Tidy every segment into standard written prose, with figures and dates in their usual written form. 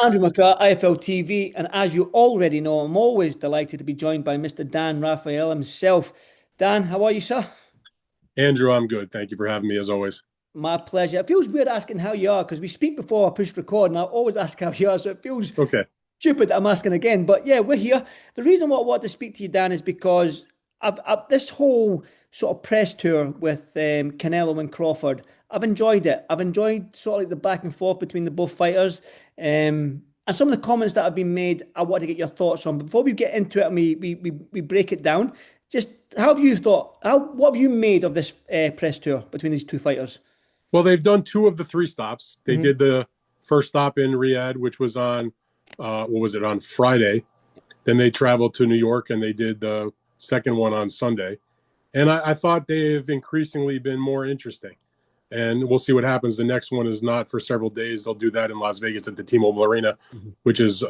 Andrew McCart, IFLTV, and as you already know, I'm always delighted to be joined by Mr. Dan Rafael himself. Dan, how are you, sir? Andrew, I'm good. Thank you for having me as always. My pleasure. It feels weird asking how you are because we speak before I push record, and I always ask how you are, so it feels Okay. stupid that I'm asking again. But yeah, we're here. The reason why I want to speak to you, Dan, is because this whole sort of press tour with Canelo and Crawford, I've enjoyed it. I've enjoyed sort of like the back and forth between the both fighters. And some of the comments that have been made, I want to get your thoughts on. But before we get into it and we break it down, just how have you thought? What have you made of this press tour between these two fighters? Well, they've done two of the three stops. They Hmm. did the first stop in Riyadh, which was on, what was it, on Friday. Then they traveled to New York and they did the second one on Sunday. And I thought they've increasingly been more interesting. And we'll see what happens. The next one is not for several days. They'll do that in Las Vegas at the T-Mobile Arena, which is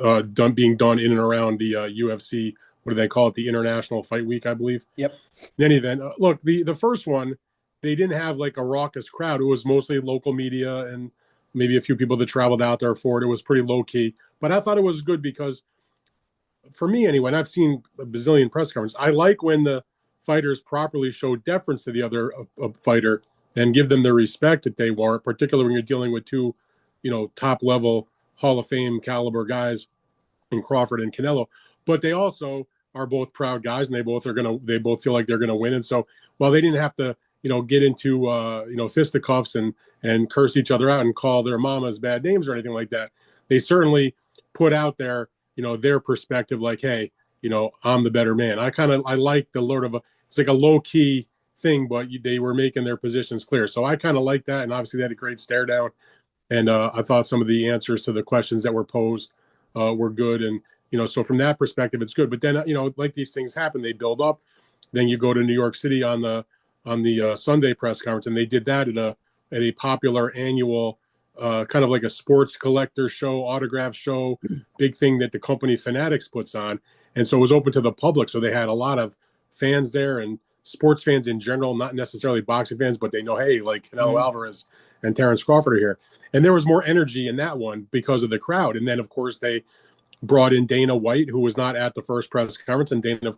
being done in and around the UFC. What do they call it? The International Fight Week, I believe. Yep. In any event, look, the first one, they didn't have like a raucous crowd. It was mostly local media and maybe a few people that traveled out there for it. It was pretty low key, but I thought it was good because, for me anyway, and I've seen a bazillion press conferences, I like when the fighters properly show deference to the other fighter and give them the respect that they warrant, particularly when you're dealing with two, top level Hall of Fame caliber guys in Crawford and Canelo. But they also are both proud guys, and they both feel like they're gonna win. And so, while they didn't have to, get into fisticuffs and curse each other out and call their mamas bad names or anything like that, they certainly put out there, their perspective, like, hey, I'm the better man. I like the Lord of it's like a low key thing, but they were making their positions clear. So I kind of like that, and obviously they had a great stare down. And I thought some of the answers to the questions that were posed were good. And, so from that perspective, it's good. But then, like these things happen, they build up. Then you go to New York City on the Sunday press conference, and they did that at a popular annual kind of like a sports collector show, autograph show, big thing that the company Fanatics puts on. And so it was open to the public. So they had a lot of fans there and sports fans in general, not necessarily boxing fans, but they know, hey, like Canelo Hmm. Alvarez and Terrence Crawford are here. And there was more energy in that one because of the crowd. And then, of course, they brought in Dana White, who was not at the first press conference, and Dana, of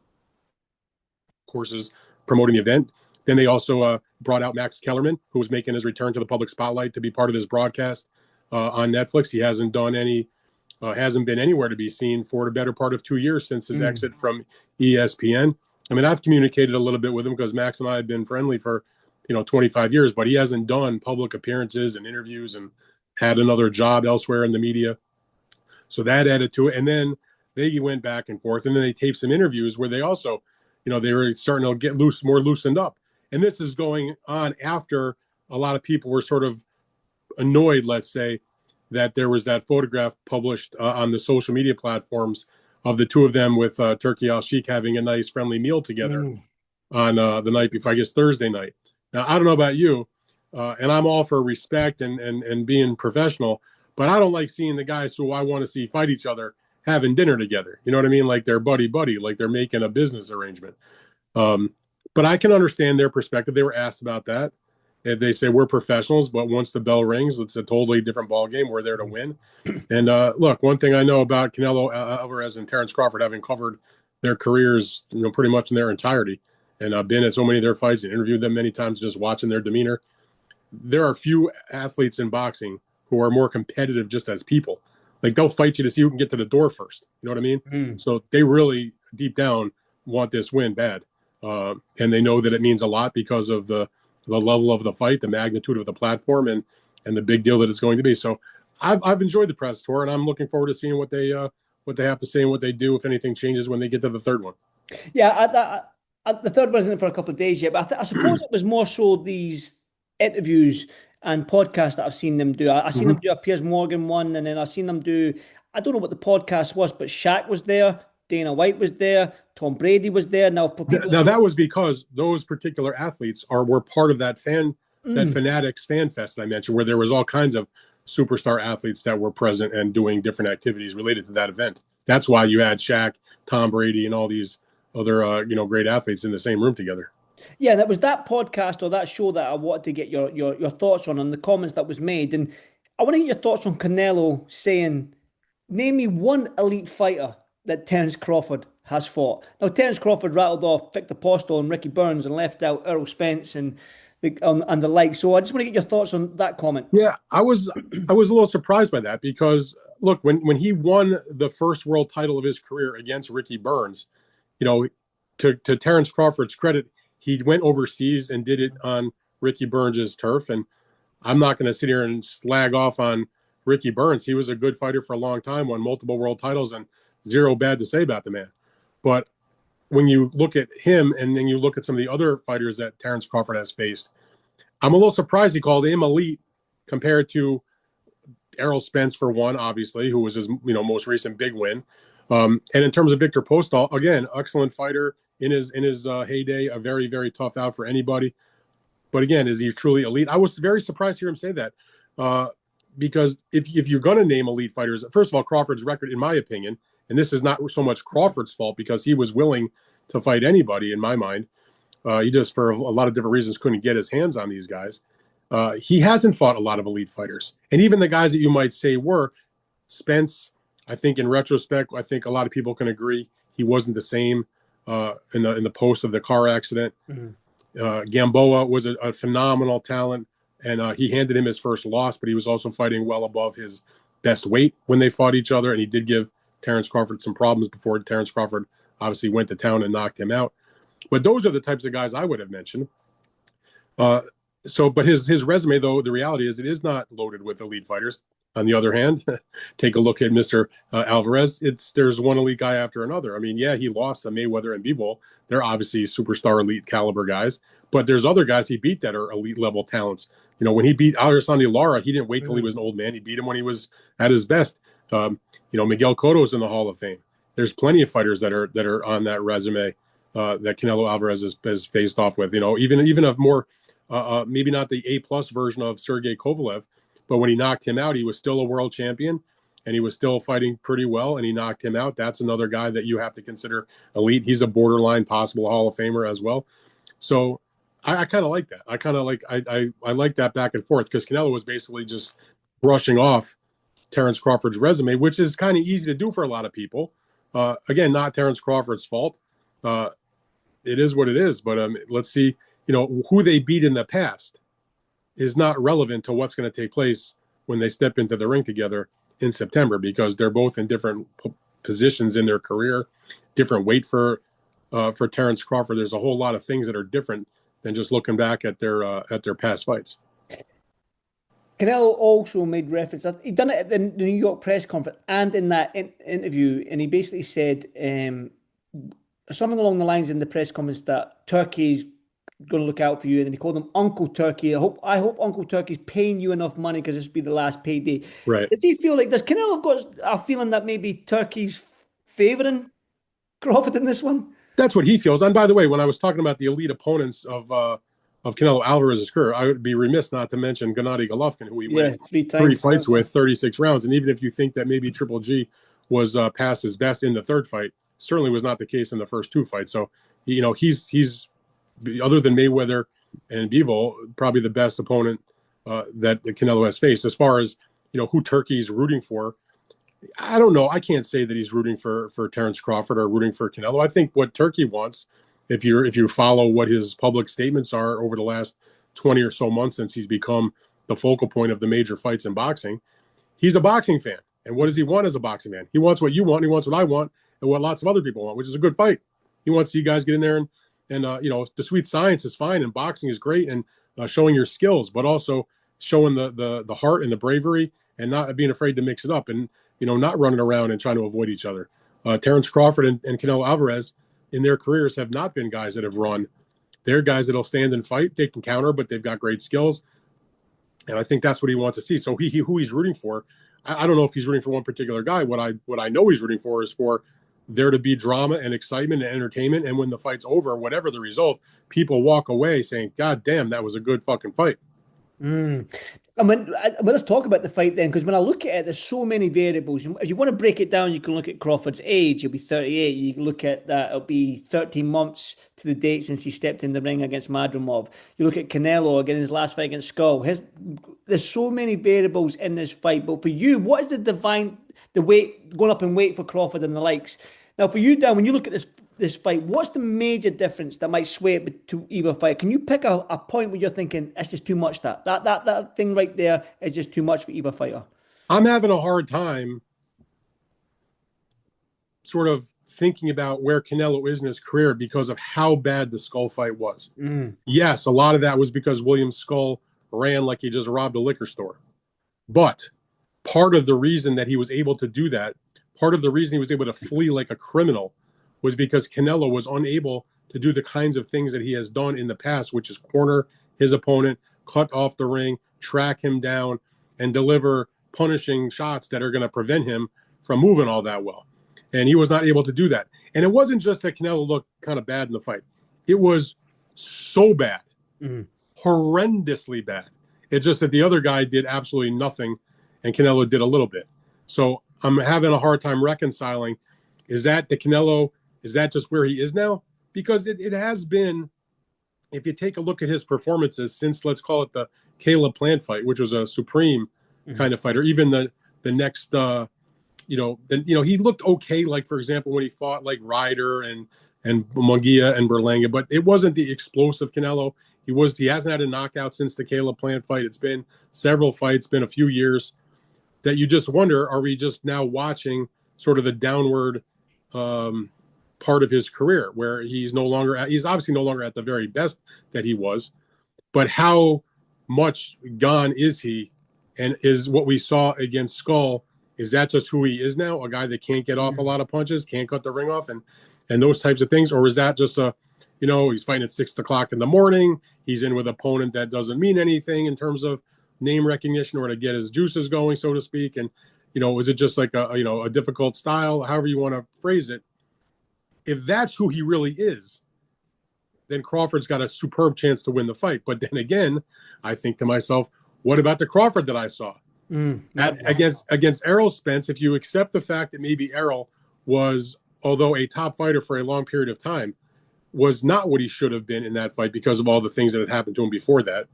course, is promoting the event. Then they also brought out Max Kellerman, who was making his return to the public spotlight to be part of this broadcast on Netflix. He hasn't been anywhere to be seen for the better part of 2 years since his Mm. exit from ESPN. I mean, I've communicated a little bit with him because Max and I have been friendly for 25 years, but he hasn't done public appearances and interviews and had another job elsewhere in the media. So that added to it. And then they went back and forth, and then they taped some interviews where they also, they were starting to get more loosened up. And this is going on after a lot of people were sort of annoyed, let's say, that there was that photograph published on the social media platforms of the two of them with Turkey Al Sheikh having a nice friendly meal together Mm. on the night before, I guess Thursday night. Now, I don't know about you, and I'm all for respect and being professional, but I don't like seeing the guys who I want to see fight each other having dinner together. You know what I mean? Like they're buddy buddy, like they're making a business arrangement. Um, but I can understand their perspective. They were asked about that. And they say we're professionals, but once the bell rings, it's a totally different ball game. We're there to win. And look, one thing I know about Canelo Alvarez and Terrence Crawford, having covered their careers, pretty much in their entirety, and I've been at so many of their fights and interviewed them many times, just watching their demeanor. There are few athletes in boxing who are more competitive just as people. Like they'll fight you to see who can get to the door first. You know what I mean? Mm. So they really deep down want this win bad, and they know that it means a lot because of the level of the fight, the magnitude of the platform, and the big deal that it's going to be. So I've enjoyed the press tour, and I'm looking forward to seeing what they have to say and what they do if anything changes when they get to the third one. Yeah, the third one isn't for a couple of days yet, but I suppose it was more so these interviews and podcasts that I've seen them do. I seen them Mm-hmm. do a Piers Morgan one, and then I seen them do. I don't know what the podcast was, but Shaq was there, Dana White was there, Tom Brady was there. Now, for people Now that that was because those particular athletes were part of that mm, Fanatics fan fest that I mentioned, where there was all kinds of superstar athletes that were present and doing different activities related to that event. That's why you had Shaq, Tom Brady, and all these other great athletes in the same room together. yeah, that was that podcast or that show that I wanted to get your thoughts on and the comments that was made, and I want to get your thoughts on Canelo saying, Name me one elite fighter that Terence Crawford has fought. Now, Terence Crawford rattled off Victor Postol and Ricky Burns and left out Errol Spence and the like. So I just want to get your thoughts on that comment. Yeah, I was a little surprised by that because look, when he won the first world title of his career against Ricky Burns, you know, to Terence Crawford's credit, he went overseas and did it on Ricky Burns's turf. And I'm not going to sit here and slag off on Ricky Burns. He was a good fighter for a long time, won multiple world titles, and zero bad to say about the man. But when you look at him and then you look at some of the other fighters that Terence Crawford has faced, I'm a little surprised he called him elite compared to Errol Spence for one, obviously, who was his most recent big win. And in terms of Victor Postol, again, excellent fighter in his heyday, a very very tough out for anybody. But again, is he truly elite? I was very surprised to hear him say that because if you're going to name elite fighters, first of all, Crawford's record, in my opinion, and this is not so much Crawford's fault because he was willing to fight anybody in my mind. He just, for a lot of different reasons, couldn't get his hands on these guys. He hasn't fought a lot of elite fighters. And even the guys that you might say were, Spence, I think in retrospect, I think a lot of people can agree he wasn't the same in the post of the car accident. Gamboa was a phenomenal talent, and he handed him his first loss, but he was also fighting well above his best weight when they fought each other, and he did give Terence Crawford some problems before Terence Crawford obviously went to town and knocked him out. But those are the types of guys I would have mentioned. But his resume, though, the reality is it is not loaded with elite fighters. On the other hand, take a look at Mr. Alvarez. There's one elite guy after another. I mean, yeah, he lost to Mayweather and Bivol. They're obviously superstar elite caliber guys, but there's other guys he beat that are elite level talents. When he beat Alessandro Lara, he didn't wait till he was an old man. He beat him when he was at his best. Miguel Cotto's in the Hall of Fame. There's plenty of fighters that are on that resume that Canelo Alvarez has faced off with. Even a more maybe not the A+ version of Sergey Kovalev, but when he knocked him out, he was still a world champion and he was still fighting pretty well, and he knocked him out. That's another guy that you have to consider elite. He's a borderline possible Hall of Famer as well. So I kind of like that. I like that back and forth because Canelo was basically just brushing off Terence Crawford's resume, which is kind of easy to do for a lot of people. Again, not Terence Crawford's fault. It is what it is. But let's see, who they beat in the past is not relevant to what's going to take place when they step into the ring together in September, because they're both in different positions in their career, different weight for Terence Crawford. There's a whole lot of things that are different than just looking back at their past fights. Canelo also made reference that he'd done it at the New York press conference and in that interview, and he basically said something along the lines in the press conference that Turkey's going to look out for you, and then he called him Uncle Turkey. I hope Uncle Turkey's paying you enough money because this will be the last payday. Right. Does Canelo have got a feeling that maybe Turkey's favouring Crawford in this one? That's what he feels. And by the way, when I was talking about the elite opponents of Canelo Alvarez's career, I would be remiss not to mention Gennady Golovkin, who he went three fights with, 36 rounds. And even if you think that maybe Triple G was past his best in the third fight, certainly was not the case in the first two fights. So, he's other than Mayweather and Bivol, probably the best opponent that Canelo has faced. As far as who Turkey's rooting for, I don't know. I can't say that he's rooting for Terence Crawford or rooting for Canelo. I think what Turkey wants, if you follow what his public statements are over the last 20 or so months since he's become the focal point of the major fights in boxing, he's a boxing fan. And what does he want as a boxing fan? He wants what you want. He wants what I want, and what lots of other people want, which is a good fight. He wants you guys get in there and the sweet science is fine, and boxing is great, and showing your skills, but also showing the heart and the bravery, and not being afraid to mix it up, and not running around and trying to avoid each other. Terence Crawford and Canelo Alvarez in their careers have not been guys that have run. They're guys that'll stand and fight. They can counter, but they've got great skills, and I think that's what he wants to see. So who he's rooting for, I don't know if he's rooting for one particular guy. What I know he's rooting for is for there to be drama and excitement and entertainment. And when the fight's over, whatever the result, people walk away saying, God damn, that was a good fucking fight. Mm. Let's talk about the fight then, because when I look at it, there's so many variables. And if you want to break it down, you can look at Crawford's age. He'll be 38. You can look at that. It'll be 13 months to the date since he stepped in the ring against Madrimov. You look at Canelo again, his last fight against Skull. There's so many variables in this fight. But for you, what is the weight, going up in weight for Crawford and the likes? Now, for you, Dan, when you look at this fight, what's the major difference that might sway it to either fight? Can you pick a point where you're thinking it's just too much? That thing right there is just too much for either fighter. I'm having a hard time sort of thinking about where Canelo is in his career because of how bad the Skull fight was. Mm. Yes, a lot of that was because William Skull ran like he just robbed a liquor store. But part of the reason that he was able to do that, part of the reason he was able to flee like a criminal, was because Canelo was unable to do the kinds of things that he has done in the past, which is corner his opponent, cut off the ring, track him down, and deliver punishing shots that are going to prevent him from moving all that well. And he was not able to do that. And it wasn't just that Canelo looked kind of bad in the fight. It was so bad, horrendously bad. It's just that the other guy did absolutely nothing and Canelo did a little bit. So I'm having a hard time reconciling. Is that the Canelo? Is that just where he is now? Because it has been, if you take a look at his performances since, let's call it the Caleb Plant fight, which was a supreme kind of fight, or even the next he looked okay, like for example when he fought like Ryder and Munguia and Berlanga, but it wasn't the explosive Canelo. He hasn't had a knockout since the Caleb Plant fight. It's been several fights, been a few years, that you just wonder, are we just now watching sort of the downward part of his career where he's obviously no longer at the very best that he was, but how much gone is he? And is what we saw against Skull, is that just who he is now? A guy that can't get off a lot of punches, can't cut the ring off and those types of things? Or is that just he's fighting at 6 o'clock in the morning. He's in with an opponent that doesn't mean anything in terms of name recognition or to get his juices going, so to speak. And, is it just like a difficult style, however you want to phrase it? If that's who he really is, then Crawford's got a superb chance to win the fight. But then again, I think to myself, what about the Crawford that I saw? Against Errol Spence, if you accept the fact that maybe Errol was, although a top fighter for a long period of time, was not what he should have been in that fight because of all the things that had happened to him before that,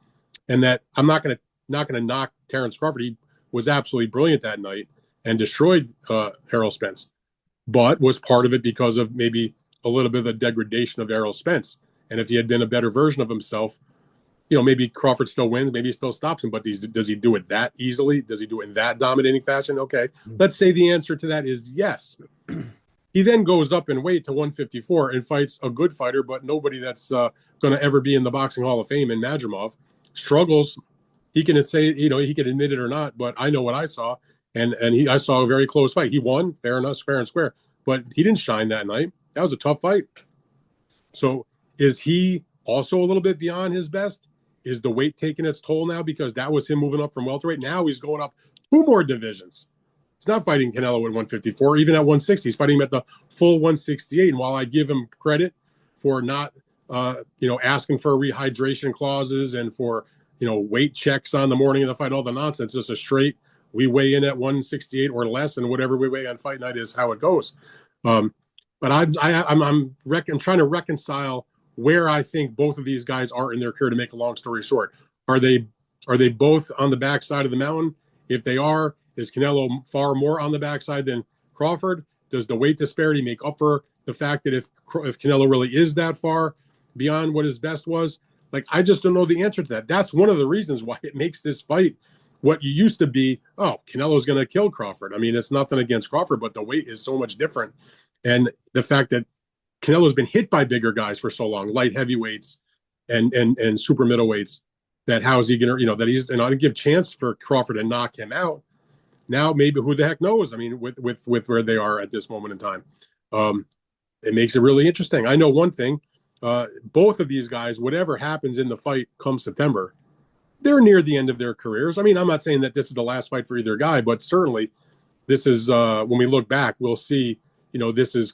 and that I'm not going to knock Terrence Crawford. He was absolutely brilliant that night and destroyed Errol Spence, but was part of it because of maybe a little bit of the degradation of Errol Spence. And if he had been a better version of himself, maybe Crawford still wins, maybe he still stops him, but does he do it that easily? Does he do it in that dominating fashion? Okay, let's say the answer to that is yes. He then goes up in weight to 154 and fights a good fighter, but nobody that's going to ever be in the Boxing Hall of Fame in Madrimov. Struggles. He can say, he can admit it or not, but I know what I saw, and I saw a very close fight. He won, fair enough, fair and square, but he didn't shine that night. That was a tough fight. So is he also a little bit beyond his best? Is the weight taking its toll now because that was him moving up from welterweight? Now he's going up 2 more divisions. He's not fighting Canelo at 154, even at 160. He's fighting him at the full 168. And while I give him credit for not, asking for rehydration clauses and for, weight checks on the morning of the fight, all the nonsense, just a straight, we weigh in at 168 or less, and whatever we weigh on fight night is how it goes. But I'm trying to reconcile where I think both of these guys are in their career. To make a long story short, are they both on the backside of the mountain? If they are, is Canelo far more on the backside than Crawford? Does the weight disparity make up for the fact that if Canelo really is that far beyond what his best was? Like, I just don't know the answer to that. That's one of the reasons why it makes this fight what you used to be. Oh, Canelo's going to kill Crawford. I mean, it's nothing against Crawford, but the weight is so much different. And the fact that Canelo's been hit by bigger guys for so long, light heavyweights and super middleweights, that how's he going to, that he's not going to give chance for Crawford to knock him out. Now, maybe who the heck knows? I mean, with where they are at this moment in time, it makes it really interesting. I know one thing, both of these guys, whatever happens in the fight come September, they're near the end of their careers. I mean, I'm not saying that this is the last fight for either guy, but certainly this is, when we look back, we'll see, this is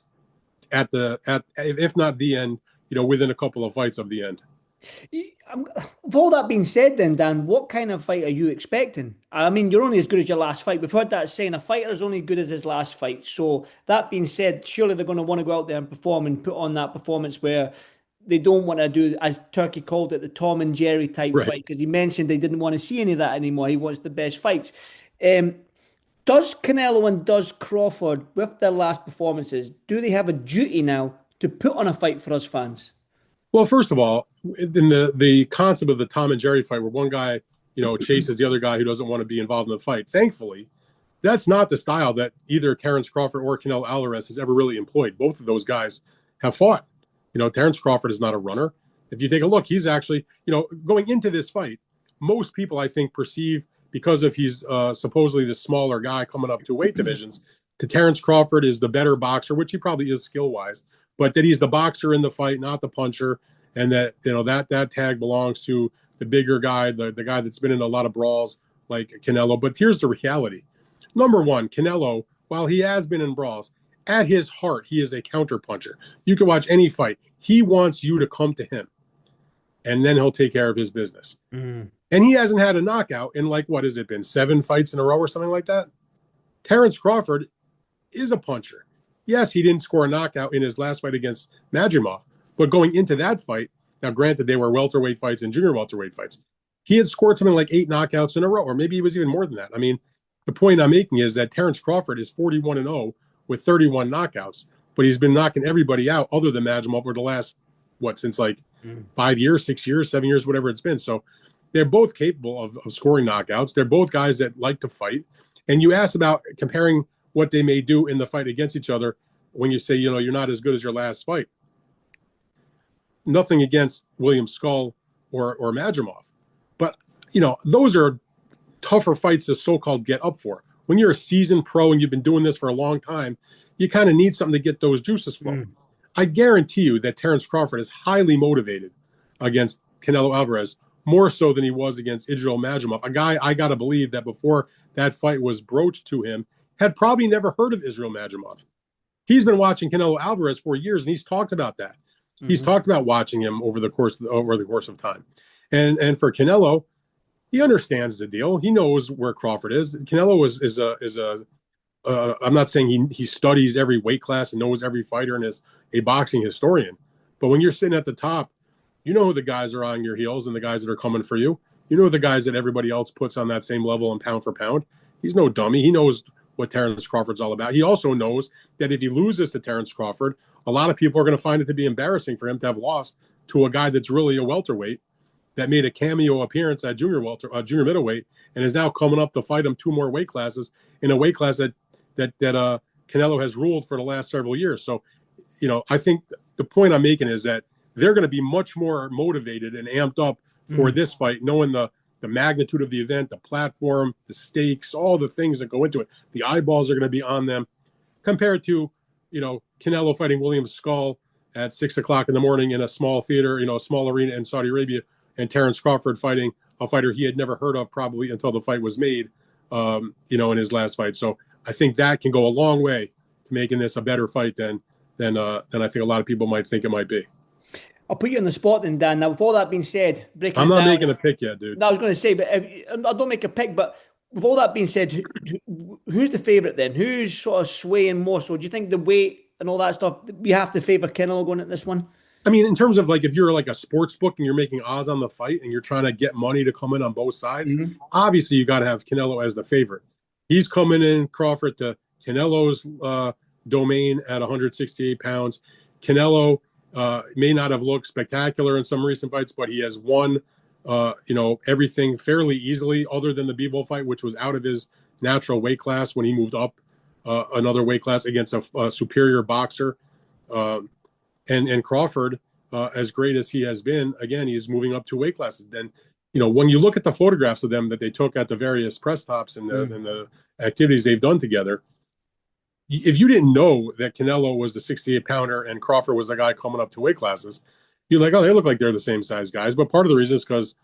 if not the end, within a couple of fights of the end. With all that being said, then Dan, what kind of fight are you expecting? I mean, you're only as good as your last fight. We've heard that saying: a fighter is only as good as his last fight. So that being said, surely they're going to want to go out there and perform and put on that performance where they don't want to do, as Turkey called it, the Tom and Jerry type Right. fight, because he mentioned they didn't want to see any of that anymore. He wants the best fights. Um, does Canelo and does Crawford, with their last performances, do they have a duty now to put on a fight for us fans? Well, first of all, in the concept of the Tom and Jerry fight, where one guy, chases the other guy who doesn't want to be involved in the fight, thankfully, that's not the style that either Terence Crawford or Canelo Alvarez has ever really employed. Both of those guys have fought. Terence Crawford is not a runner. If you take a look, he's actually, going into this fight, most people, I think, perceive, because of he's supposedly the smaller guy coming up to weight divisions, that Terence Crawford is the better boxer, which he probably is skill-wise, but that he's the boxer in the fight, not the puncher, and that, that tag belongs to the bigger guy, the guy that's been in a lot of brawls like Canelo. But here's the reality. Number one, Canelo, while he has been in brawls, at his heart, he is a counterpuncher. You can watch any fight. He wants you to come to him, and then he'll take care of his business. Mm. And he hasn't had a knockout in, like, what has it been, 7 fights in a row or something like that? Terence Crawford is a puncher. Yes, he didn't score a knockout in his last fight against Madrimov, but going into that fight, now granted they were welterweight fights and junior welterweight fights, he had scored something like 8 knockouts in a row, or maybe it was even more than that. I mean, the point I'm making is that Terence Crawford is 41-0 with 31 knockouts, but he's been knocking everybody out other than Madrimov over the last, since like 5 years, 6 years, 7 years, whatever it's been. So they're both capable of scoring knockouts. They're both guys that like to fight. And you asked about comparing what they may do in the fight against each other when you say, you're not as good as your last fight. Nothing against William Skull or Madrimov. But, those are tougher fights to so-called get up for. When you're a seasoned pro and you've been doing this for a long time, you kind of need something to get those juices flowing. I guarantee you that Terence Crawford is highly motivated against Canelo Alvarez, more so than he was against Israel Madrimov, a guy I got to believe that before that fight was broached to him, had probably never heard of Israel Madrimov. He's been watching Canelo Alvarez for years, and he's talked about that. Mm-hmm. He's talked about watching him over the course of time. And for Canelo, he understands the deal. He knows where Crawford is. Canelo is a I'm not saying he studies every weight class and knows every fighter and is a boxing historian. But when you're sitting at the top, you know who the guys are on your heels and the guys that are coming for you. You know the guys that everybody else puts on that same level and pound for pound. He's no dummy. He knows what Terence Crawford's all about. He also knows that if he loses to Terence Crawford, a lot of people are going to find it to be embarrassing for him to have lost to a guy that's really a welterweight that made a cameo appearance at junior middleweight and is now coming up to fight him 2 more weight classes in a weight class that Canelo has ruled for the last several years. So, I think the point I'm making is that they're going to be much more motivated and amped up for this fight, knowing the magnitude of the event, the platform, the stakes, all the things that go into it. The eyeballs are going to be on them compared to, Canelo fighting William Skull at 6 o'clock in the morning in a small theater, a small arena in Saudi Arabia, and Terence Crawford fighting a fighter he had never heard of probably until the fight was made, in his last fight. So I think that can go a long way to making this a better fight than I think a lot of people might think it might be. I'll put you on the spot then, Dan. Now, with all that being said, I'm not making a pick yet, dude. No, I was going to say, but I don't make a pick. But with all that being said, who's the favourite then? Who's sort of swaying more? So do you think the weight and all that stuff, you have to favour Canelo going at this one? I mean, in terms of like if you're like a sports book and you're making odds on the fight and you're trying to get money to come in on both sides, obviously you got to have Canelo as the favorite. He's coming in, Crawford, to Canelo's domain at 168 pounds. Canelo may not have looked spectacular in some recent fights, but he has won, everything fairly easily, other than the Bivol fight, which was out of his natural weight class when he moved up another weight class against a superior boxer. And Crawford, as great as he has been, again, he's moving up 2 weight classes. Then, when you look at the photographs of them that they took at the various press stops and the activities they've done together, if you didn't know that Canelo was the 68-pounder and Crawford was the guy coming up 2 weight classes, you're like, oh, they look like they're the same size guys. But part of the reason is because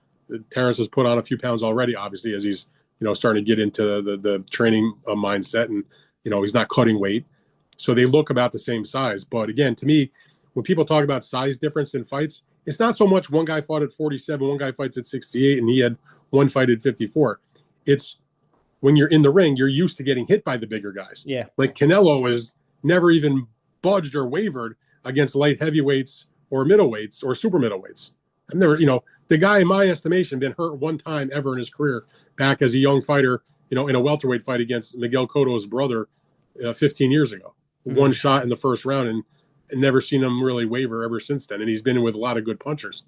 Terence has put on a few pounds already, obviously, as he's, starting to get into the training mindset and, he's not cutting weight. So they look about the same size. But again, to me, when people talk about size difference in fights, it's not so much one guy fought at 47, one guy fights at 68, and he had one fight at 54. It's when you're in the ring, you're used to getting hit by the bigger guys. Yeah. Like Canelo is never even budged or wavered against light heavyweights or middleweights or super middleweights. I've never, the guy, in my estimation, been hurt one time ever in his career back as a young fighter, in a welterweight fight against Miguel Cotto's brother 15 years ago. Mm-hmm. One shot in the first round, and never seen him really waver ever since then. And he's been in with a lot of good punchers.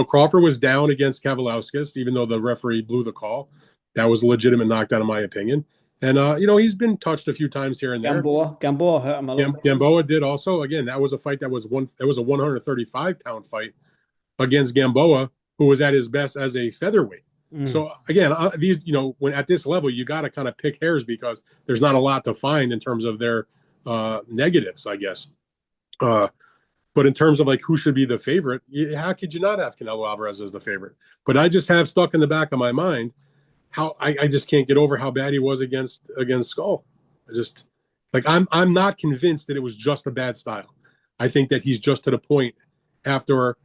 Crawford was down against Kavaliauskas, even though the referee blew the call. That was a legitimate knockdown, in my opinion. And, he's been touched a few times here and there. Gamboa hurt him a little bit. Gamboa did also. Again, that was a fight that was a 135-pound fight against Gamboa, who was at his best as a featherweight. So again, these, when at this level, you got to kind of pick hairs because there's not a lot to find in terms of their negatives, I guess. But in terms of like who should be the favorite, how could you not have Canelo Alvarez as the favorite? But I just have stuck in the back of my mind how I just can't get over how bad he was against Skull. I just I'm not convinced that it was just a bad style. I think that he's just to the point after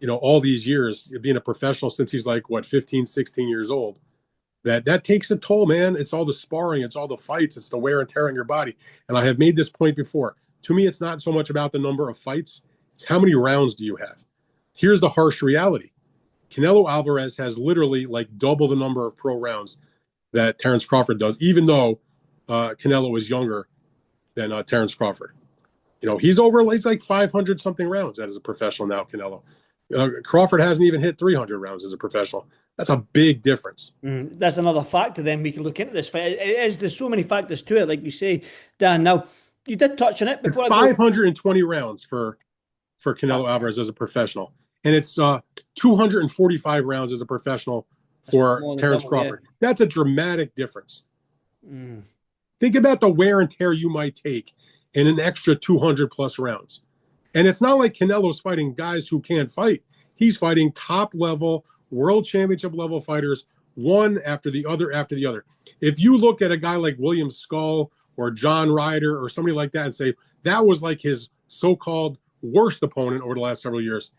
all these years being a professional since he's like 15, 16 years old, that takes a toll, man. It's all the sparring, it's all the fights, it's the wear and tear on your body. And I have made this point before. To me, it's not so much about the number of fights, it's how many rounds do you have. Here's the harsh reality. Canelo Alvarez has literally like double the number of pro rounds that Terence Crawford does, even though Canelo is younger than Terence Crawford. He's like 500 something rounds as a professional now, Canelo. Crawford hasn't even hit 300 rounds as a professional. That's a big difference. That's another factor then we can look into this fight. There's so many factors to it, like you say, Dan. Now, you did touch on it before. It's 520 rounds for Canelo Alvarez as a professional. And it's 245 rounds as a professional for Terence Crawford. Yeah. That's a dramatic difference. Think about the wear and tear you might take in an extra 200 plus rounds. And it's not like Canelo's fighting guys who can't fight. He's fighting top level, world championship level fighters, one after the other after the other. If you looked at a guy like William Skull or John Ryder or somebody like that and say that was like his so-called worst opponent over the last several years,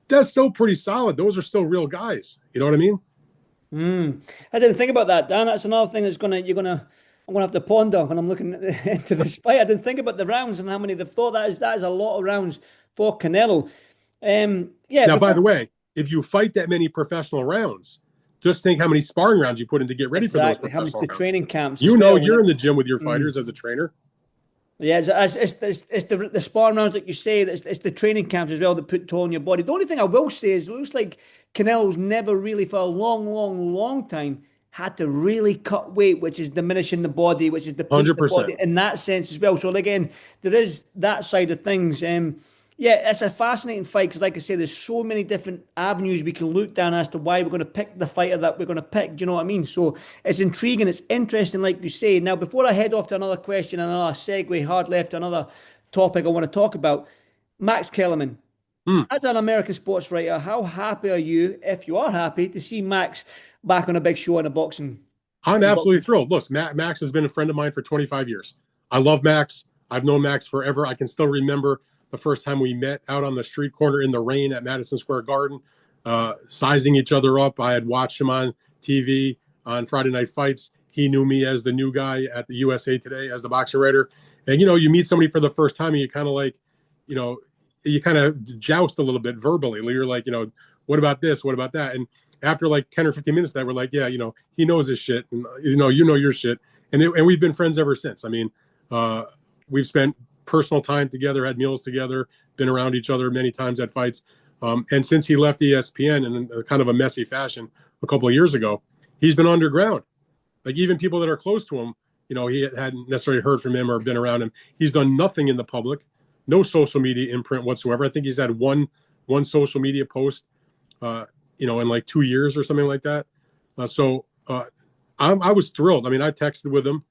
that's still pretty solid. Those are still real guys. You know what I mean? I didn't think about that, Dan. That's another thing I'm gonna have to ponder when I'm looking into this fight. I didn't think about the rounds and how many they've thought. That is a lot of rounds for Canelo. Now, by the way, if you fight that many professional rounds, just think how many sparring rounds you put in to get ready for those professional rounds. Training camps. You're in the gym with your fighters as a trainer. Yeah, it's the sparring rounds, like you say. It's the training camps as well that put toll on your body. The only thing I will say is it looks like Canelo's never really, for a long time, had to really cut weight, which is diminishing the body, which is depleting the body in that sense as well. So again, there is that side of things. Yeah, it's a fascinating fight because, like I say, there's so many different avenues we can look down as to why we're going to pick the fighter that we're going to pick. Do you know what I mean? So it's intriguing, it's interesting, like you say. Now, before I head off to another question, another segue, hard left to another topic I want to talk about, Max Kellerman. As an American sports writer, how happy are you, if you are happy, to see Max back on a big show in a boxing? I'm absolutely thrilled. Look, Max has been a friend of mine for 25 years. I love Max. I've known Max forever. I can still remember the first time we met out on the street corner in the rain at Madison Square Garden, sizing each other up. I had watched him on TV on Friday Night Fights. He knew me as the new guy at the USA Today as the boxing writer. And, you meet somebody for the first time and you kind of like, you kind of joust a little bit verbally. You're like, what about this? What about that? And after like 10 or 15 minutes of that, we're like, yeah, he knows his shit. And, you know your shit. And we've been friends ever since. I mean, we've spent personal time together, had meals together, been around each other many times at fights. And since he left ESPN in kind of a messy fashion a couple of years ago, he's been underground. Like even people that are close to him, he hadn't necessarily heard from him or been around him. He's done nothing in the public, no social media imprint whatsoever. I think he's had one social media post, in like 2 years or something like that. So I was thrilled. I mean, I texted with him.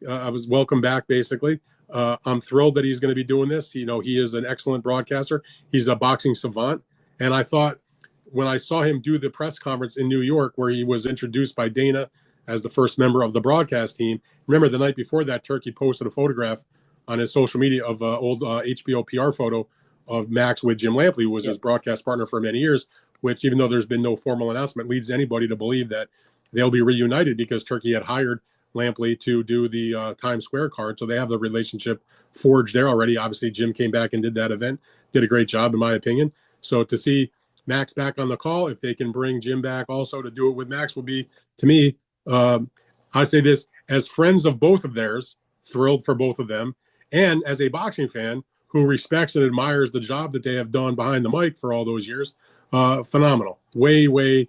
I was welcome back, basically. I'm thrilled that he's going to be doing this. He is an excellent broadcaster. He's a boxing savant. And I thought when I saw him do the press conference in New York, where he was introduced by Dana as the first member of the broadcast team, remember the night before that, Turkey posted a photograph on his social media of an old HBO PR photo of Max with Jim Lampley, who was Yep. his broadcast partner for many years, which, even though there's been no formal announcement, leads anybody to believe that they'll be reunited because Turkey had hired Lampley to do the Times Square card. So they have the relationship forged there already. Obviously, Jim came back and did that event, did a great job, in my opinion. So to see Max back on the call, if they can bring Jim back also to do it with Max, will be, to me, I say this as friends of both of theirs, thrilled for both of them, and as a boxing fan who respects and admires the job that they have done behind the mic for all those years. Phenomenal. Way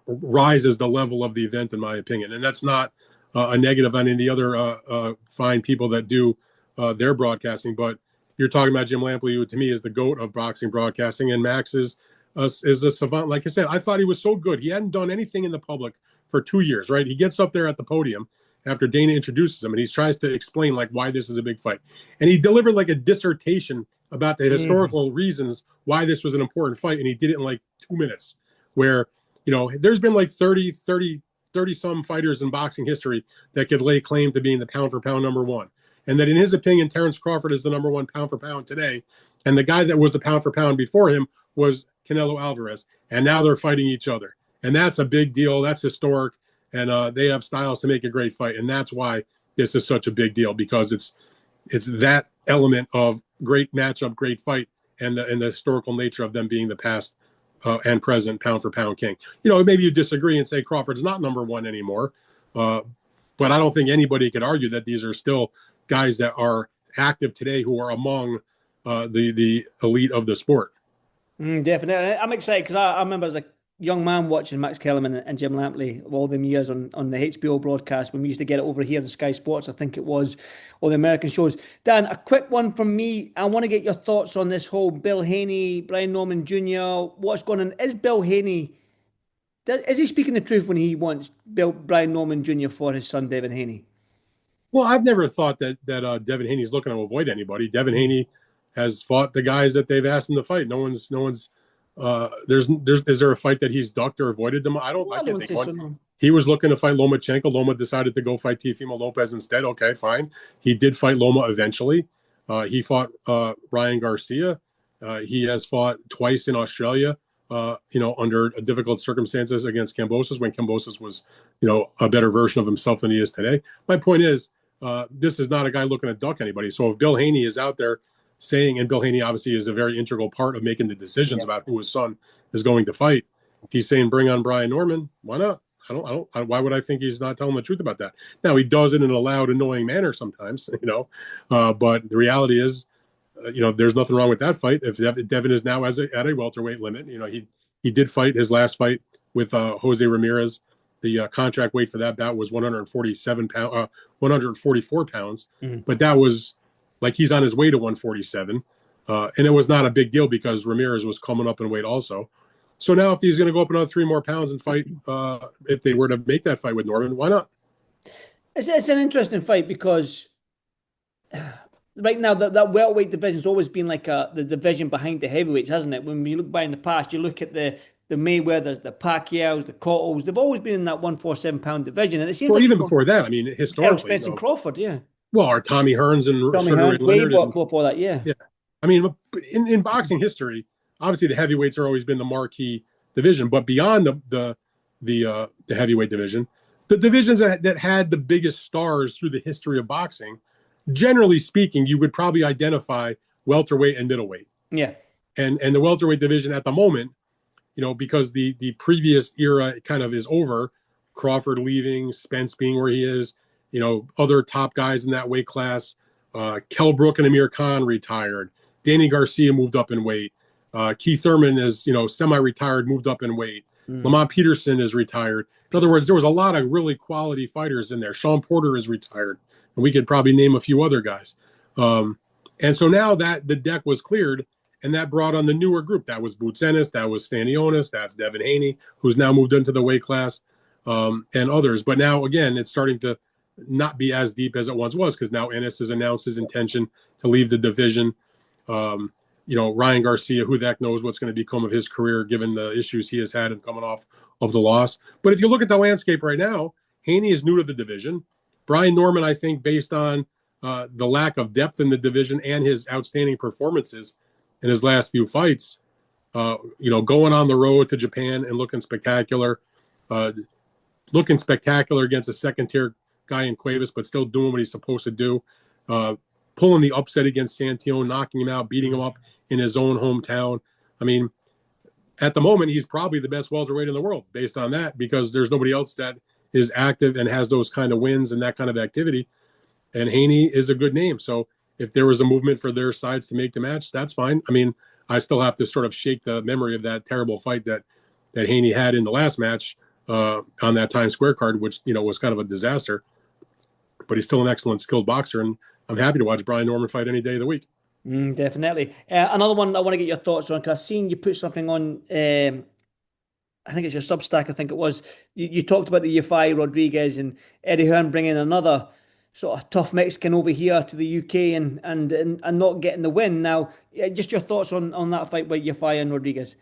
rises the level of the event, in my opinion. And that's not a negative on any of the other fine people that do their broadcasting. But you're talking about Jim Lampley, who to me is the GOAT of boxing broadcasting, and Max is a savant. Like I said, I thought he was so good. He hadn't done anything in the public for 2 years, right? He gets up there at the podium after Dana introduces him, and he tries to explain like why this is a big fight. And he delivered like a dissertation about the historical reasons why this was an important fight, and he did it in like 2 minutes, where, you know, there's been like 30 some fighters in boxing history that could lay claim to being the pound for pound number one. And that in his opinion, Terrence Crawford is the number one pound for pound today. And the guy that was the pound for pound before him was Canelo Alvarez. And now they're fighting each other. And that's a big deal. That's historic. And they have styles to make a great fight. And that's why this is such a big deal, because it's that element of great matchup, great fight, and the historical nature of them being the past and present pound for pound king. You know, maybe you disagree and say Crawford's not number one anymore. But I don't think anybody could argue that these are still guys that are active today who are among the elite of the sport. Definitely. I'm excited because I remember as a young man watching Max Kellerman and Jim Lampley of all them years on the HBO broadcast when we used to get it over here on Sky Sports, I think it was, all the American shows. Dan, a quick one from me. I want to get your thoughts on this whole Bill Haney, Brian Norman Jr., what's going on. Is Bill Haney, is he speaking the truth when he wants Brian Norman Jr. for his son, Devin Haney? Well, I've never thought that Devin Haney's looking to avoid anybody. Devin Haney has fought the guys that they've asked him to fight. No one's is there a fight that he's ducked or avoided them? I can't think one. So. He was looking to fight Lomachenko. Loma decided to go fight Teofimo Lopez instead. Okay, fine. He did fight Loma eventually. He fought Ryan Garcia. He has fought twice in Australia, under difficult circumstances against Kambosos when Kambosos was, a better version of himself than he is today. My point is, this is not a guy looking to duck anybody. So if Bill Haney is out there saying, and Bill Haney obviously is a very integral part of making the decisions about who his son is going to fight, he's saying bring on Brian Norman. Why not? Why would I think he's not telling the truth about that? Now, he does it in a loud, annoying manner sometimes, but the reality is, there's nothing wrong with that fight. If Devin is now at a welterweight limit, he did fight his last fight with Jose Ramirez. The contract weight for that bout was 144 pounds, but that was like he's on his way to 147. And it was not a big deal because Ramirez was coming up in weight also. So now if he's going to go up another 3 more pounds and fight, if they were to make that fight with Norman, why not? It's an interesting fight because right now that welterweight division's always been like the division behind the heavyweights, hasn't it? When you look back in the past, you look at the Mayweathers, the Pacquiaos, the Cottles, they've always been in that 147-pound division. And it seems even before that, I mean, historically. Spence and Crawford, yeah. Well, or Tommy Hearns and Sugar Ray Leonard. Way before that, yeah. Yeah. I mean, in boxing history, obviously the heavyweights have always been the marquee division, but beyond the heavyweight division, the divisions that had the biggest stars through the history of boxing, generally speaking, you would probably identify welterweight and middleweight. Yeah. And the welterweight division at the moment, because the previous era kind of is over, Crawford leaving, Spence being where he is, other top guys in that weight class, Kell Brook and Amir Khan retired. Danny Garcia moved up in weight. Keith Thurman is, semi-retired, moved up in weight. Lamont Peterson is retired. In other words, there was a lot of really quality fighters in there. Sean Porter is retired. And we could probably name a few other guys. And so now that the deck was cleared, and that brought on the newer group. That was Boots Ennis, that was Stanionis, that's Devin Haney, who's now moved into the weight class, and others. But now, again, it's starting to not be as deep as it once was, because now Ennis has announced his intention to leave the division. Ryan Garcia, who the heck knows what's going to become of his career given the issues he has had and coming off of the loss. But if you look at the landscape right now, Haney is new to the division. Brian Norman, I think, based on the lack of depth in the division and his outstanding performances in his last few fights, going on the road to Japan and uh, looking spectacular against a second tier guy in Cuevas, but still doing what he's supposed to do. Uh, Pulling the upset against Santillon, knocking him out, beating him up in his own hometown. I mean, at the moment, he's probably the best welterweight in the world based on that, because there's nobody else that is active and has those kind of wins and that kind of activity. And Haney is a good name. So if there was a movement for their sides to make the match, that's fine. I mean, I still have to sort of shake the memory of that terrible fight that Haney had in the last match on that Times Square card, which, was kind of a disaster. But he's still an excellent skilled boxer, and I'm happy to watch Brian Norman fight any day of the week. Definitely. Another one I want to get your thoughts on, because I've seen you put something on. I think it's your Substack. I think it was. You talked about the Yafai Rodriguez and Eddie Hearn bringing another sort of tough Mexican over here to the UK and not getting the win. Now, just your thoughts on that fight with Yafai and Rodriguez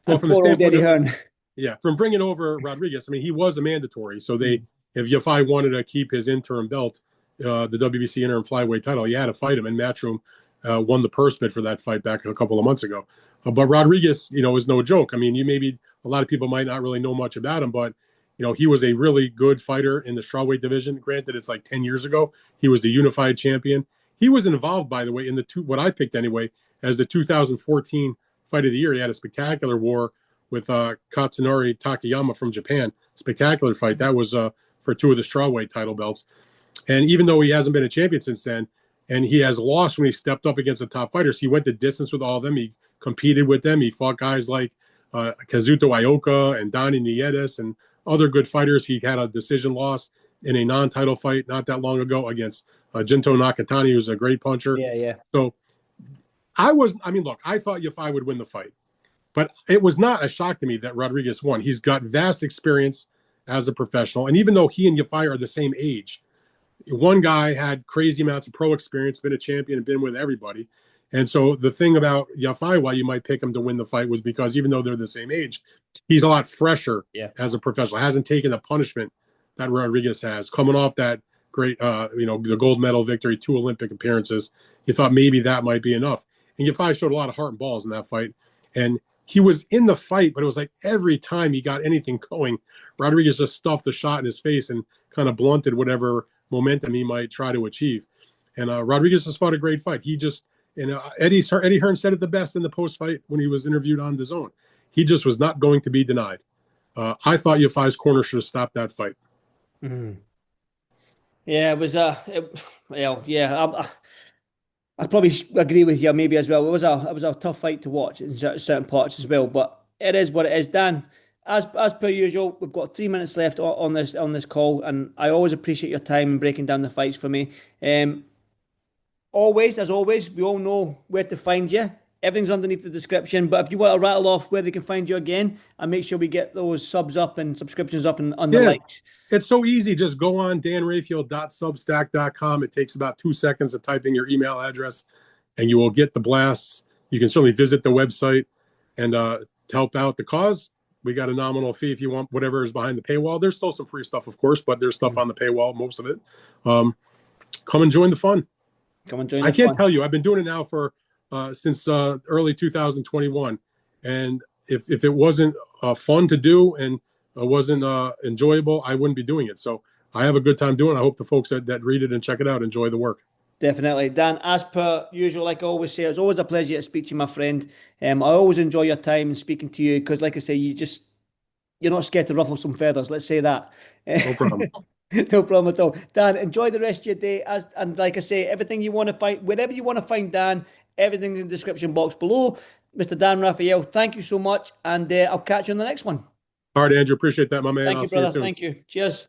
Well, and from the poor old standpoint Eddie of, Hearn. yeah, from bringing over Rodriguez, I mean, he was a mandatory. So if Yafai wanted to keep his interim belt, the WBC interim flyweight title, he had to fight him. And Matchroom won the purse bid for that fight back a couple of months ago. But Rodriguez, is no joke. I mean, a lot of people might not really know much about him, but he was a really good fighter in the strawweight division. Granted, it's like 10 years ago. He was the unified champion. He was involved, by the way, in what I picked anyway, as the 2014 fight of the year. He had a spectacular war with Katsunori Takayama from Japan. Spectacular fight. That was for two of the strawweight title belts. And even though he hasn't been a champion since then, and he has lost when he stepped up against the top fighters, he went the distance with all of them. He competed with them. He fought guys like Kazuto Ioka and Donnie Niedes and other good fighters. He had a decision loss in a non-title fight not that long ago against Jinto Nakatani, who's a great puncher. Yeah, yeah. So look, I thought Yafai would win the fight, but it was not a shock to me that Rodriguez won. He's got vast experience as a professional. And even though he and Yafai are the same age, one guy had crazy amounts of pro experience, been a champion, and been with everybody. And so the thing about Yafai, why you might pick him to win the fight, was because even though they're the same age, he's a lot fresher as a professional. Hasn't taken the punishment that Rodriguez has, coming off that great, the gold medal victory, 2 Olympic appearances. You thought maybe that might be enough. And Yafai showed a lot of heart and balls in that fight. And he was in the fight, but it was like every time he got anything going, Rodriguez just stuffed the shot in his face and kind of blunted whatever momentum he might try to achieve. And Rodriguez just fought a great fight. He just, Eddie Hearn said it the best in the post-fight when he was interviewed on DAZN. He just was not going to be denied. I thought Yafai's corner should have stopped that fight. Mm-hmm. Yeah, it was I probably agree with you maybe as well. It was a tough fight to watch in certain parts as well, but it is what it is. Dan, as per usual, we've got 3 minutes left on this call, and I always appreciate your time and breaking down the fights for me. Always, as always, we all know where to find you. Everything's underneath the description. But if you want to rattle off where they can find you again, and make sure we get those subs up and subscriptions up and on the likes. It's so easy. Just go on danrayfield.substack.com. It takes about 2 seconds to type in your email address, and you will get the blasts. You can certainly visit the website and to help out the cause. We got a nominal fee if you want whatever is behind the paywall. There's still some free stuff, of course, but there's stuff on the paywall, most of it. Come and join the fun. I can't tell you. I've been doing it now for since early 2021, and if it wasn't fun to do and wasn't enjoyable, I wouldn't be doing it. So I have a good time doing it. I hope the folks that read it and check it out enjoy the work. Definitely. Dan, as per usual, like I always say, it's always a pleasure to speak to you, my friend. I always enjoy your time and speaking to you because, like I say, you're not scared to ruffle some feathers. Let's say that. No problem. No problem at all. Dan, enjoy the rest of your day. And like I say, everything you want to find, wherever you want to find Dan, everything's in the description box below. Mr. Dan Rafael, thank you so much. And I'll catch you on the next one. All right, Andrew. Appreciate that, my man. Thank you, brother. Thank you. Cheers.